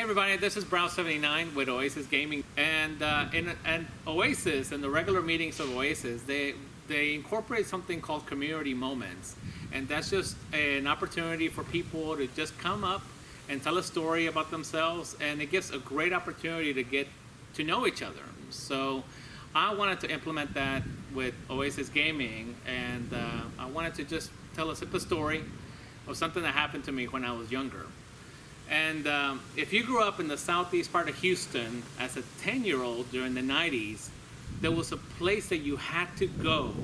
everybody, this is Brow79 with Oasis Gaming, and in Oasis and the regular meetings of Oasis, they incorporate something called community moments, and that's just an opportunity for people to just come up and tell a story about themselves, and it gives a great opportunity to get to know each other. So I wanted to implement that with Oasis Gaming, and I wanted to just tell a simple story of something that happened to me when I was younger. And if you grew up in the southeast part of Houston as a 10-year-old during the 90s, there was a place that you had to go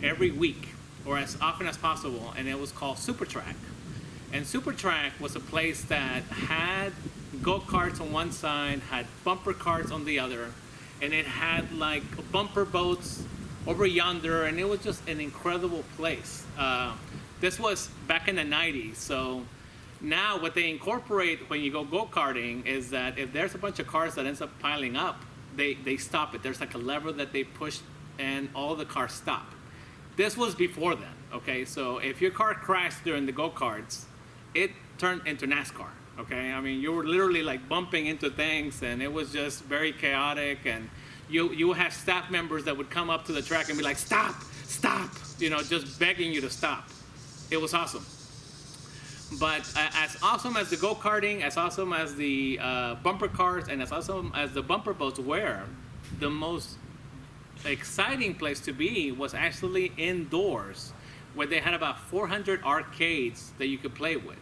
every week or as often as possible, and it was called Supertrack. And Supertrack was a place that had go-karts on one side, had bumper cars on the other, and it had like bumper boats over yonder, and it was just an incredible place. This was back in the 90s, so now what they incorporate when you go-karting is that if there's a bunch of cars that ends up piling up, they stop it. There's like a lever that they push and all the cars stop. This was before then, okay? So if your car crashed during the go-karts, it turned into NASCAR, okay? I mean, you were literally like bumping into things, and it was just very chaotic, and you would have staff members that would come up to the track and be like, stop, stop, you know, just begging you to stop. It was awesome. But as awesome as the go-karting, as awesome as the bumper cars, and as awesome as the bumper boats were, the most exciting place to be was actually indoors, where they had about 400 arcades that you could play with.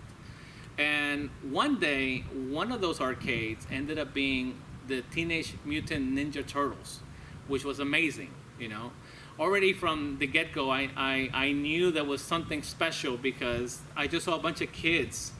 And one day, one of those arcades ended up being the Teenage Mutant Ninja Turtles, which was amazing, you know. Already from the get-go, I knew there was something special because I just saw a bunch of kids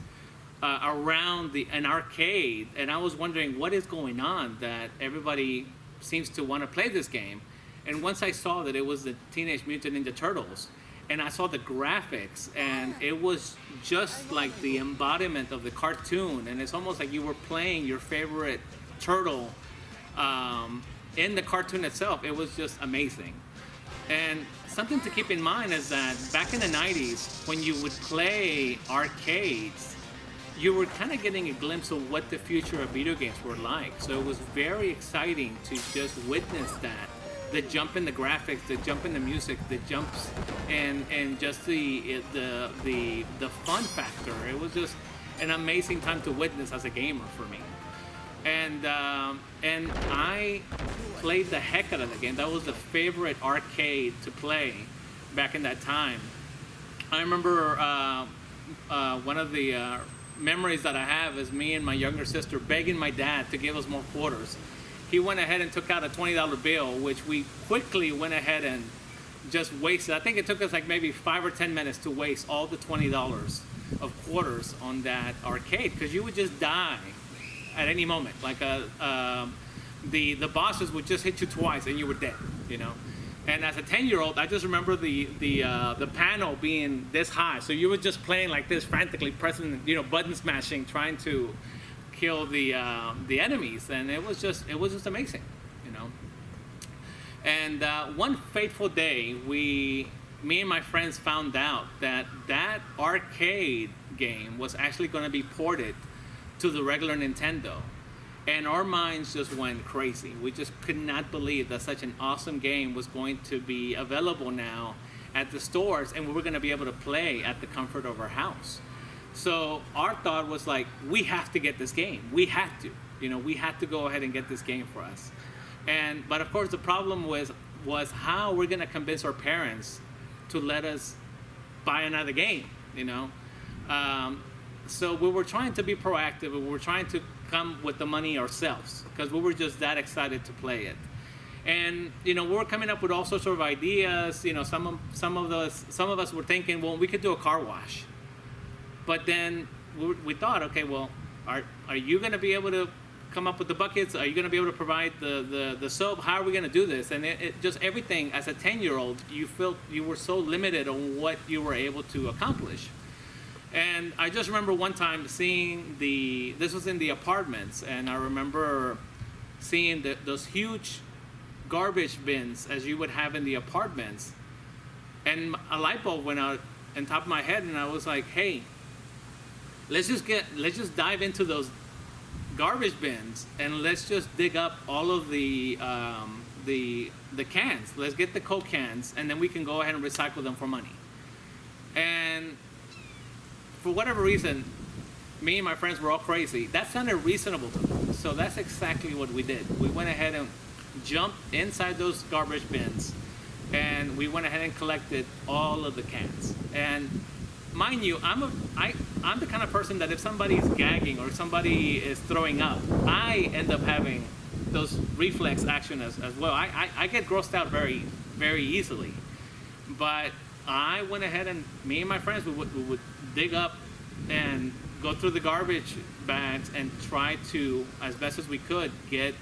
around an arcade, and I was wondering what is going on that everybody seems to want to play this game. And once I saw that it was the Teenage Mutant Ninja Turtles, and I saw the graphics, and it was just like the embodiment of the cartoon, and it's almost like you were playing your favorite turtle in the cartoon itself. It was just amazing. And something to keep in mind is that back in the 90s, when you would play arcades, you were kind of getting a glimpse of what the future of video games were like. So it was very exciting to just witness that. The jump in the graphics, the jump in the music, the jumps, and just the fun factor. It was just an amazing time to witness as a gamer for me. And I played the heck out of the game. That was the favorite arcade to play back in that time. I remember one of the memories that I have is me and my younger sister begging my dad to give us more quarters. He went ahead and took out a $20 bill, which we quickly went ahead and just wasted. I think it took us like maybe 5 or 10 minutes to waste all the $20 of quarters on that arcade, because you would just die at any moment. Like the bosses would just hit you twice and you were dead, you know. And as a 10-year-old, I just remember the panel being this high, so you were just playing like this, frantically pressing, you know, button smashing, trying to kill the enemies, and it was just amazing, you know. And one fateful day, me and my friends found out that that arcade game was actually going to be ported to the regular Nintendo, and our minds just went crazy. We just could not believe that such an awesome game was going to be available now at the stores, and we were going to be able to play at the comfort of our house. So our thought was like, we have to get this game. We have to, you know, we had to go ahead and get this game for us. But of course the problem was how we're going to convince our parents to let us buy another game, you know. So we were trying to be proactive, and we were trying to come with the money ourselves because we were just that excited to play it. And you know, we were coming up with all sorts of ideas. You know, some of us were thinking, well, we could do a car wash. But then we thought, okay, well, are you going to be able to come up with the buckets? Are you going to be able to provide the soap? How are we going to do this? And it just everything. As a 10-year-old, you felt you were so limited on what you were able to accomplish. And I just remember one time seeing this was in the apartments, and I remember seeing those huge garbage bins as you would have in the apartments. And a light bulb went out on top of my head, and I was like, hey, let's just dive into those garbage bins and let's just dig up all of the cans. Let's get the Coke cans, and then we can go ahead and recycle them for money. And for whatever reason, me and my friends were all crazy. That sounded reasonable to me. So that's exactly what we did. We went ahead and jumped inside those garbage bins, and we went ahead and collected all of the cans. And mind you, I'm the kind of person that if somebody is gagging or somebody is throwing up, I end up having those reflex action as well. I get grossed out very, very easily. But I went ahead and me and my friends, we would dig up and go through the garbage bags and try to, as best as we could, get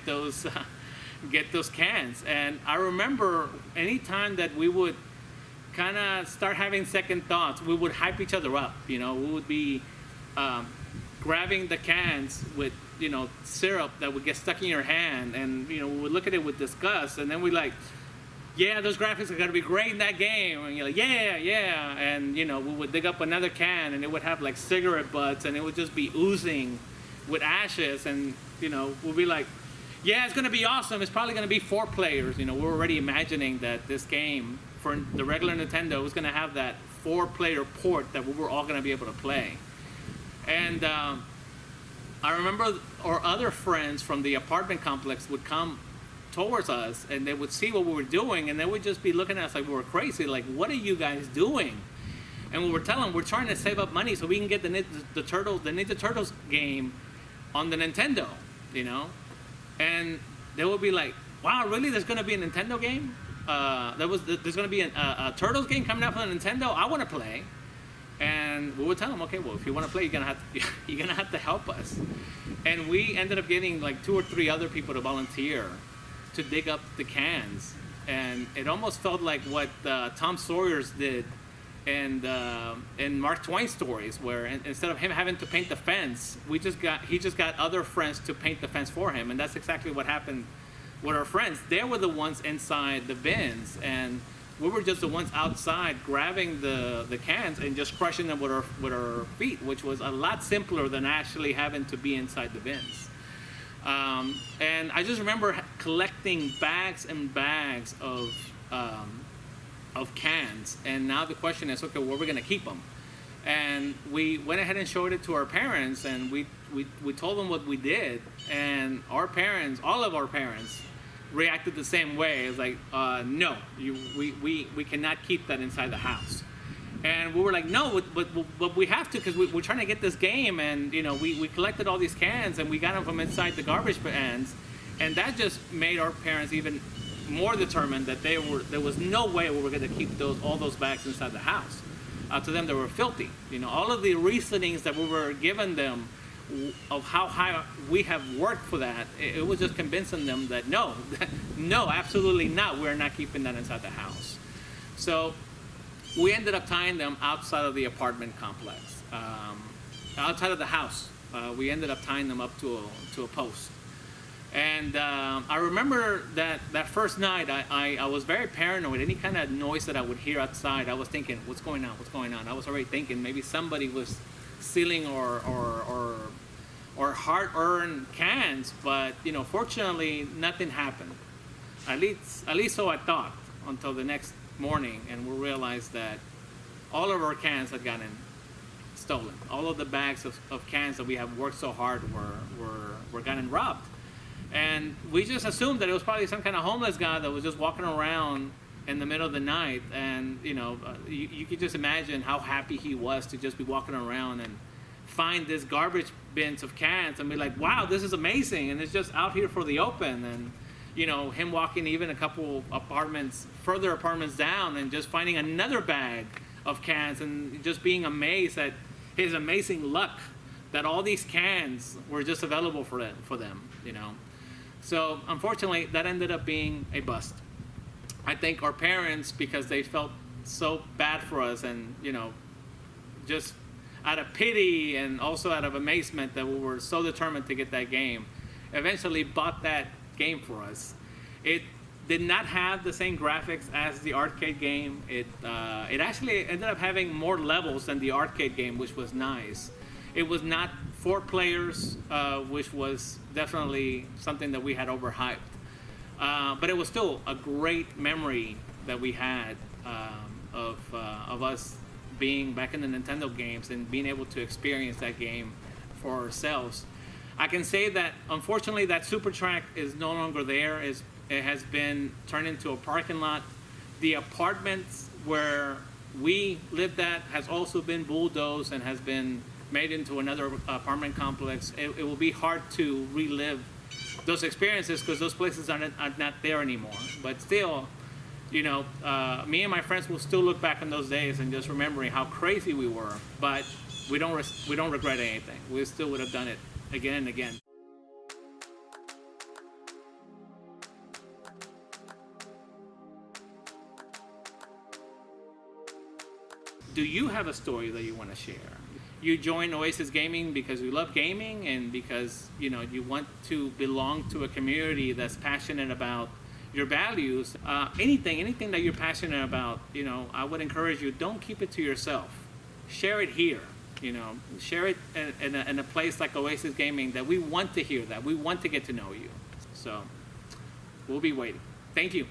those get those cans. And I remember any time that we would kind of start having second thoughts, we would hype each other up. We would be grabbing the cans with syrup that would get stuck in your hand, and we would look at it with disgust, and then we like, yeah, those graphics are gonna be great in that game, and you're like, yeah, and we would dig up another can, and it would have like cigarette butts, and it would just be oozing with ashes, and we'd be like, yeah, it's gonna be awesome. It's probably gonna be 4 players. We're already imagining that this game for the regular Nintendo was gonna have that 4-player port that we were all gonna be able to play. And I remember our other friends from the apartment complex would come towards us, and they would see what we were doing, and they would just be looking at us like we were crazy, like, what are you guys doing? And we were telling them we're trying to save up money so we can get the Ninja Turtles game on the Nintendo, and they would be like, wow, really, there's going to be a Nintendo game? There's going to be a Turtles game coming out for the Nintendo? I want to play. And we would tell them, okay, well, if you want to play, you're gonna have to help us. And we ended up getting like 2 or 3 other people to volunteer to dig up the cans, and it almost felt like what Tom Sawyer's did in Mark Twain stories, where instead of him having to paint the fence, he just got other friends to paint the fence for him, and that's exactly what happened with our friends. They were the ones inside the bins, and we were just the ones outside grabbing the cans and just crushing them with our feet, which was a lot simpler than actually having to be inside the bins. And I just remember collecting bags and bags of cans, and now the question is, okay, where are we going to keep them? And we went ahead and showed it to our parents, and we told them what we did, and our parents, all of our parents, reacted the same way. It's like, no, we cannot keep that inside the house. And we were like, no, but we have to, because we're trying to get this game, and we collected all these cans and we got them from inside the garbage cans, and that just made our parents even more determined that there was no way we were going to keep all those bags inside the house. To them, they were filthy. All of the reasonings that we were giving them of how high we have worked for that, it was just convincing them that no, absolutely not. We're not keeping that inside the house. So we ended up tying them outside of the apartment complex, outside of the house. We ended up tying them up to a post. And I remember that first night, I was very paranoid. Any kind of noise that I would hear outside, I was thinking, what's going on? I was already thinking maybe somebody was stealing or hard-earned cans, but fortunately nothing happened. At least so I thought, until the next morning, and we realized that all of our cans had gotten stolen. All of the bags of cans that we have worked so hard were gotten robbed. And we just assumed that it was probably some kind of homeless guy that was just walking around in the middle of the night, and you could just imagine how happy he was to just be walking around and find this garbage bins of cans and be like, wow, this is amazing, and it's just out here for the open. And him walking even a couple further apartments down, and just finding another bag of cans, and just being amazed at his amazing luck that all these cans were just available for them. So unfortunately, that ended up being a bust. I think our parents, because they felt so bad for us, and just out of pity and also out of amazement that we were so determined to get that game, eventually bought that game for us. It did not have the same graphics as the arcade game. It actually ended up having more levels than the arcade game, which was nice. It was not 4 players, which was definitely something that we had overhyped. But it was still a great memory that we had of us being back in the Nintendo games and being able to experience that game for ourselves. I can say that unfortunately that Supertrack is no longer there. It has been turned into a parking lot. The apartments where we lived at has also been bulldozed and has been made into another apartment complex. It will be hard to relive those experiences because those places are not there anymore. But still, you know, me and my friends will still look back on those days and just remembering how crazy we were. But we don't regret anything. We still would have done it again and again. Do you have a story that you want to share? You joined Oasis Gaming because you love gaming and because, you know, you want to belong to a community that's passionate about your values. Anything that you're passionate about, you know, I would encourage you, don't keep it to yourself. Share it here, you know, share it in a place like Oasis Gaming that we want to hear that. We want to get to know you. So we'll be waiting. Thank you.